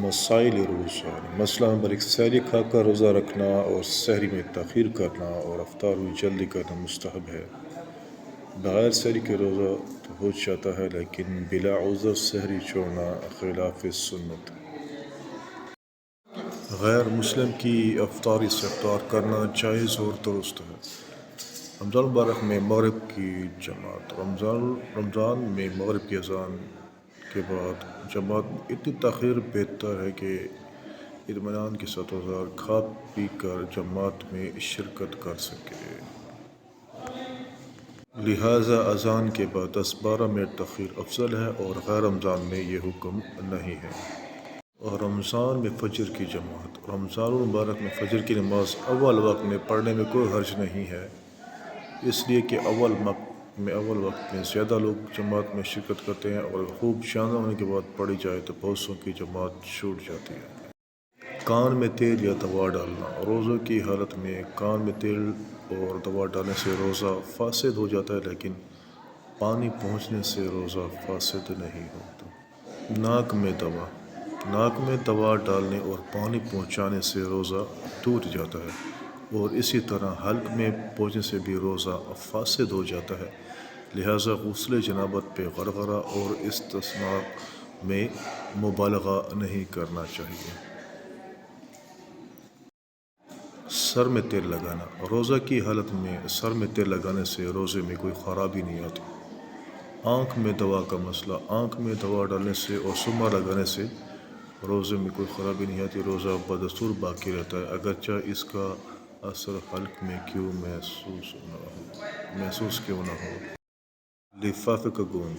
مسائل روزہ مسئلہ نمبر 1 سحری کھا کر روزہ رکھنا اور سحری میں تاخیر کرنا اور افطار ہوئی جلدی کرنا مستحب ہے۔ بغیر سحری کے روزہ تو ہو جاتا ہے لیکن بلا عذر سحری چھوڑنا خلاف سنت۔ غیر مسلم کی افطاری سے افطار کرنا جائز اور درست ہے۔ رمضان مبارک میں مغرب کی جماعت رمضان میں مغرب کی اذان کے بعد جماعت اتنی تاخیر بہتر ہے کہ اطمینان کے ساتھ روزہ کھا پی کر جماعت میں شرکت کر سکے۔ لہٰذا اذان کے بعد 10-12 منٹ تاخیر افضل ہے اور غیر رمضان میں یہ حکم نہیں ہے۔ اور رمضان میں فجر کی جماعت رمضان المبارک میں فجر کی نماز اول وقت میں پڑھنے میں کوئی حرج نہیں ہے، اس لیے کہ اول وقت میں زیادہ لوگ جماعت میں شرکت کرتے ہیں اور خوب شاندار ہونے کے بعد پڑھی جائے تو بہت سو کی جماعت چھوٹ جاتی ہے۔ کان میں تیل یا دوا ڈالنا روزہ کی حالت میں کان میں تیل اور دوا ڈالنے سے روزہ فاسد ہو جاتا ہے لیکن پانی پہنچنے سے روزہ فاسد نہیں ہوتا۔ ناک میں دوا ڈالنے اور پانی پہنچانے سے روزہ ٹوٹ جاتا ہے اور اسی طرح حلق میں پہنچنے سے بھی روزہ فاسد ہو جاتا ہے، لہٰذا غسل جنابت پہ غرغرہ اور استنشاق میں مبالغہ نہیں کرنا چاہیے۔ سر میں تیل لگانا روزہ کی حالت میں سر میں تیل لگانے سے روزے میں کوئی خرابی نہیں آتی۔ آنکھ میں دوا کا مسئلہ آنکھ میں دوا ڈالنے سے اور سرما لگانے سے روزے میں کوئی خرابی نہیں آتی، روزہ بدستور باقی رہتا ہے اگرچہ اس کا اثر حلق میں محسوس کیوں نہ ہو۔ لفافے کا گوند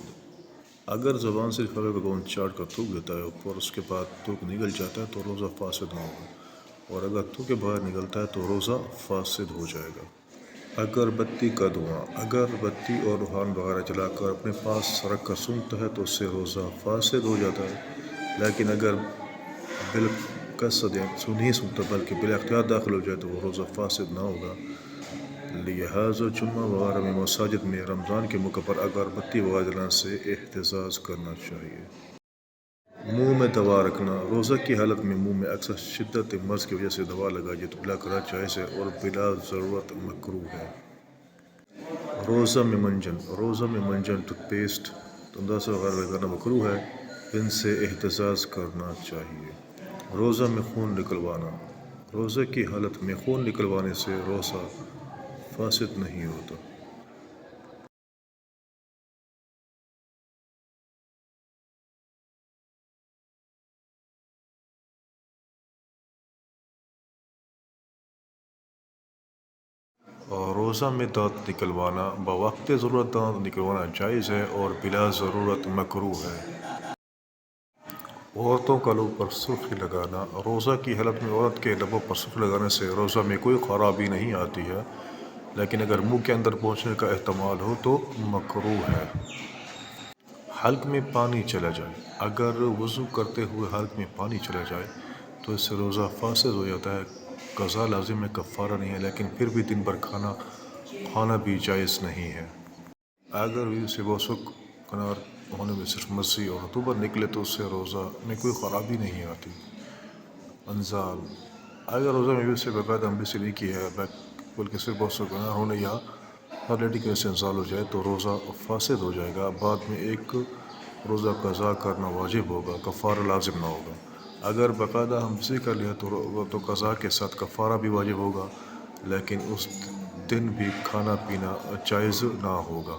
اگر زبان سے لفافے کا گوند چاٹ کر تھوک دیتا ہے اور اس کے بعد تھوک نگل جاتا ہے تو روزہ فاسد نہ ہوگا، اور اگر تھوک کے باہر نکلتا ہے تو روزہ فاسد ہو جائے گا۔ اگر بتی کا دھواں اگر بتی اور روغن وغیرہ جلا کر اپنے پاس رکھ کر سونگھتا ہے تو اس سے روزہ فاسد ہو جاتا ہے، لیکن اگر بالقصد نہیں سونگھتا بلکہ بلا اختیار داخل ہو جائے تو وہ روزہ فاسد نہ ہوگا۔ لہٰذا جمعہ وغیرہ میں مساجد میں رمضان کے موقع پر اگر بتی وغیرہ جلانے سے احتراز کرنا چاہیے۔ منہ میں دوا رکھنا روزہ کی حالت میں منہ میں اکثر شدت مرض کی وجہ سے دوا لگائی جائے تو بلا قرار جائز ہے اور بلا ضرورت مکروہ ہے۔ روزہ میں منجن ٹوتھ پیسٹ انداز وغیرہ لگانا مکروہ ہے، ان سے احتراز کرنا چاہیے۔ روزہ میں خون نکلوانا روزہ کی حالت میں خون نکلوانے سے روزہ فاسد نہیں ہوتا۔ روزہ میں دانت نکلوانا بوقت ضرورت دانت نکلوانا جائز ہے اور بلا ضرورت مکروہ ہے۔ عورتوں کا لب پر سرخی لگانا روزہ کی حالت میں عورت کے لبوں پر سرخی لگانے سے روزہ میں کوئی خرابی نہیں آتی ہے، لیکن اگر منہ کے اندر پہنچنے کا احتمال ہو تو مکروہ ہے۔ حلق میں پانی چلا جائے اگر وضو کرتے ہوئے حلق میں پانی چلا جائے تو اس سے روزہ فاسد ہو جاتا ہے، قضا لازم ہے، کفارہ نہیں ہے، لیکن پھر بھی دن بھر کھانا بھی جائز نہیں ہے۔ اگر وضو سے بوسک کنار ہونے میں صرف مزی اور رطوبت نکلے تو اس سے روزہ میں کوئی خرابی نہیں آتی۔ انزال اگر روزہ میں سے باقاعدہ سے نہیں کی ہے بلکہ صرف بوسک کنار ہونے یا ہر لیڈی کے سے انزال ہو جائے تو روزہ فاسد ہو جائے گا، بعد میں ایک روزہ قضا کرنا واجب ہوگا، کفارہ لازم نہ ہوگا۔ اگر باقاعدہ سے کر لیا تو قضا کے ساتھ کفارہ بھی واجب ہوگا، لیکن اس دن بھی کھانا پینا جائز نہ ہوگا۔